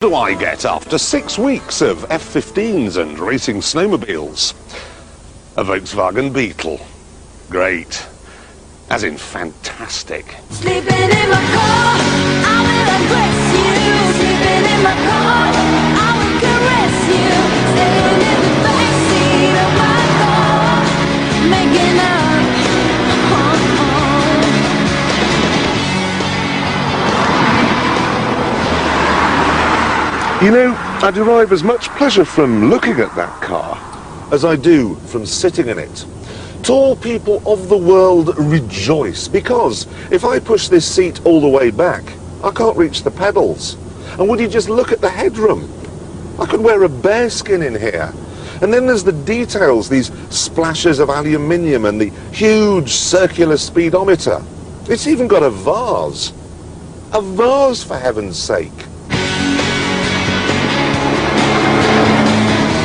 What do I get after 6 weeks of F-15s and racing snowmobiles? A Volkswagen Beetle. Great. As in fantastic. Sleeping in my car, I will undress you. Sleeping in my car, I will caress you. Staying in the backseat of my car, making up. You know, I derive as much pleasure from looking at that car as I do from sitting in it. Tall people of the world rejoice because if I push this seat all the way back, I can't reach the pedals. And would you just look at the headroom? I could wear a bearskin in here. And then there's the details, these splashes of aluminium and the huge circular speedometer. It's even got a vase. A vase, for heaven's sake.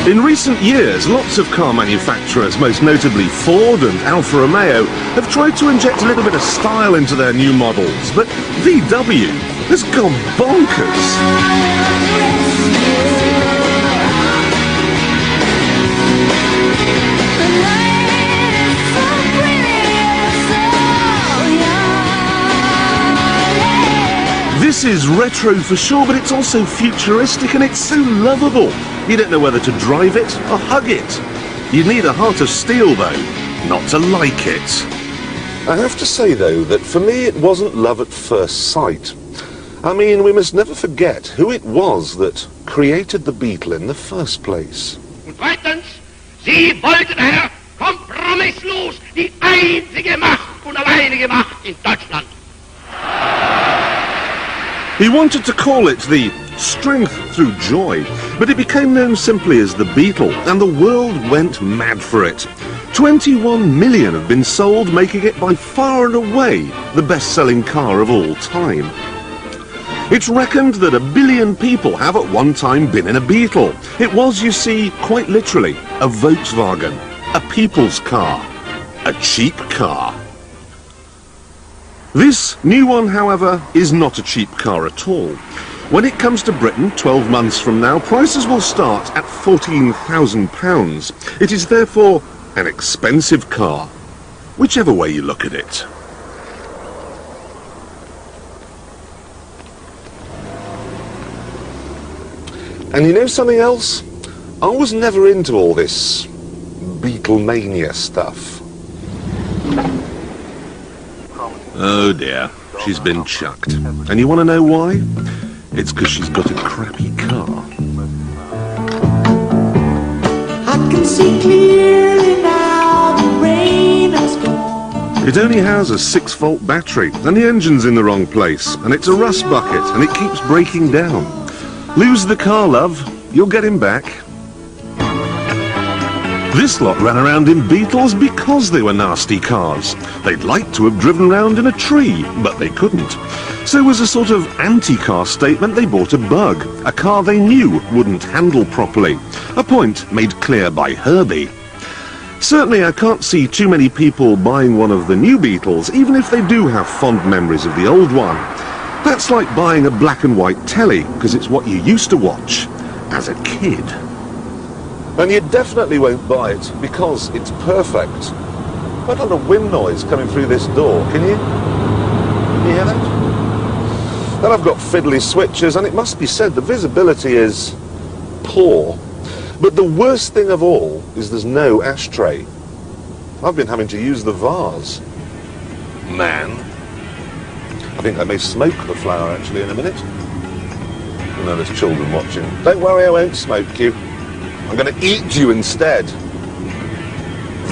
In recent years, lots of car manufacturers, most notably Ford and Alfa Romeo, have tried to inject a little bit of style into their new models, but VW has gone bonkers. This is retro for sure, but it's also futuristic and it's so lovable. You don't know whether to drive it or hug it. You'd need a heart of steel, though, not to like it. I have to say, though, that for me it wasn't love at first sight. I mean, we must never forget who it was that created the Beetle in the first place. Und zweitens, Sie wollten, Herr, kompromisslos die einzige Macht und alleinige Macht in Deutschland. He wanted to call it the strength through joy, but it became known simply as the Beetle, and the world went mad for it. 21 million have been sold, making it by far and away the best-selling car of all time. It's reckoned that 1 billion people have at one time been in a Beetle. It was, you see, quite literally, a Volkswagen, a people's car, a cheap car. This new one, however, is not a cheap car at all. When it comes to Britain, 12 months from now, prices will start at £14,000. It is therefore an expensive car, whichever way you look at it. And you know something else? I was never into all this Beatlemania stuff. Oh dear, she's been chucked. And you want to know why? It's because she's got a crappy car. I can see clearly now, the rain has gone. It only has a 6-volt battery, and the engine's in the wrong place, and it's a rust bucket, and it keeps breaking down. Lose the car, love, you'll get him back. This lot ran around in Beetles because they were nasty cars. They'd like to have driven round in a tree, but they couldn't. So as a sort of anti-car statement, they bought a Bug, a car they knew wouldn't handle properly. A point made clear by Herbie. Certainly I can't see too many people buying one of the new Beetles, even if they do have fond memories of the old one. That's like buying a black and white telly, because it's what you used to watch as a kid. And you definitely won't buy it because it's perfect. What kind of wind noise coming through this door? Can you hear that? Then I've got fiddly switches, and it must be said the visibility is poor. But the worst thing of all is there's no ashtray. I've been having to use the vase. Man. I think I may smoke the flower actually in a minute. No, there's children watching. Don't worry, I won't smoke you. I'm going to eat you instead.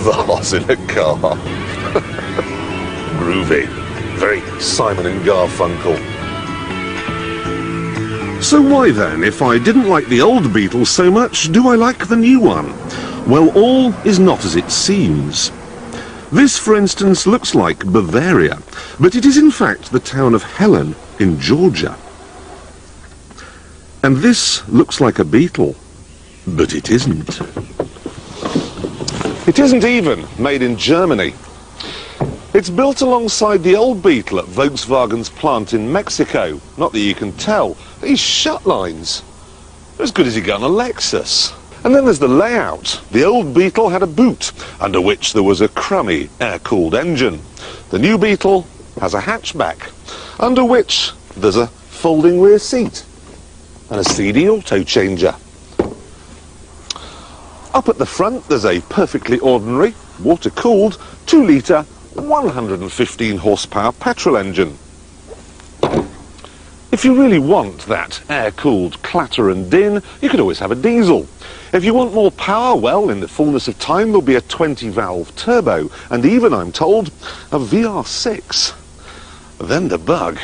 Vase in a car. Groovy. Very Simon and Garfunkel. So why then, if I didn't like the old Beetle so much, do I like the new one? Well, all is not as it seems. This, for instance, looks like Bavaria, but it is in fact the town of Helen in Georgia. And this looks like a Beetle. But it isn't. It isn't even made in Germany. It's built alongside the old Beetle at Volkswagen's plant in Mexico. Not that you can tell. These shut lines. As good as you get on a Lexus. And then there's the layout. The old Beetle had a boot, under which there was a crummy air-cooled engine. The new Beetle has a hatchback, under which there's a folding rear seat and a CD auto changer. Up at the front there's a perfectly ordinary, water-cooled, 2-litre, 115 horsepower petrol engine. If you really want that air-cooled clatter and din, you could always have a diesel. If you want more power, well, in the fullness of time there'll be a 20-valve turbo, and even, I'm told, a VR6. Then the bug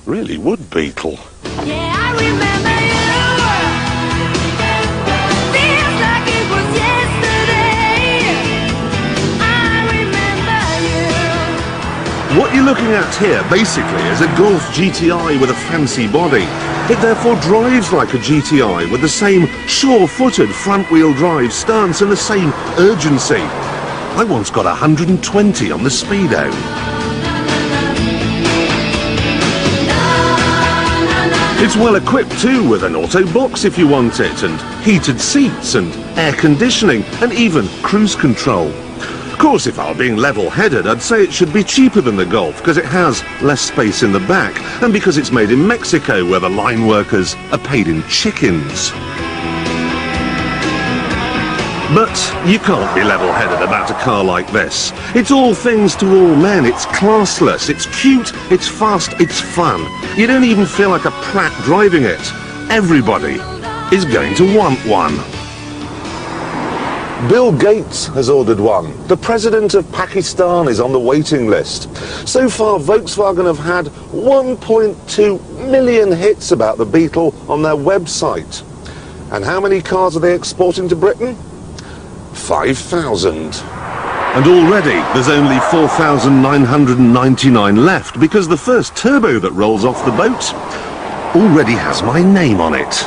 really would Beetle. Yeah, I remember you. Feels like it was yesterday. I remember you. What you're looking at here, basically, is a Golf GTI with a fancy body. It therefore drives like a GTI with the same sure-footed front-wheel drive stance and the same urgency. I once got 120 on the Speedo. It's well equipped too, with an auto box if you want it, and heated seats and air conditioning and even cruise control. Of course, if I were being level-headed, I'd say it should be cheaper than the Golf because it has less space in the back and because it's made in Mexico where the line workers are paid in chickens. But you can't be level-headed about a car like this. It's all things to all men. It's classless, it's cute, it's fast, it's fun. You don't even feel like a prat driving it. Everybody is going to want one. Bill Gates has ordered one. The president of Pakistan is on the waiting list. So far, Volkswagen have had 1.2 million hits about the Beetle on their website. And how many cars are they exporting to Britain? 5,000. And already there's only 4,999 left because the first turbo that rolls off the boat already has my name on it.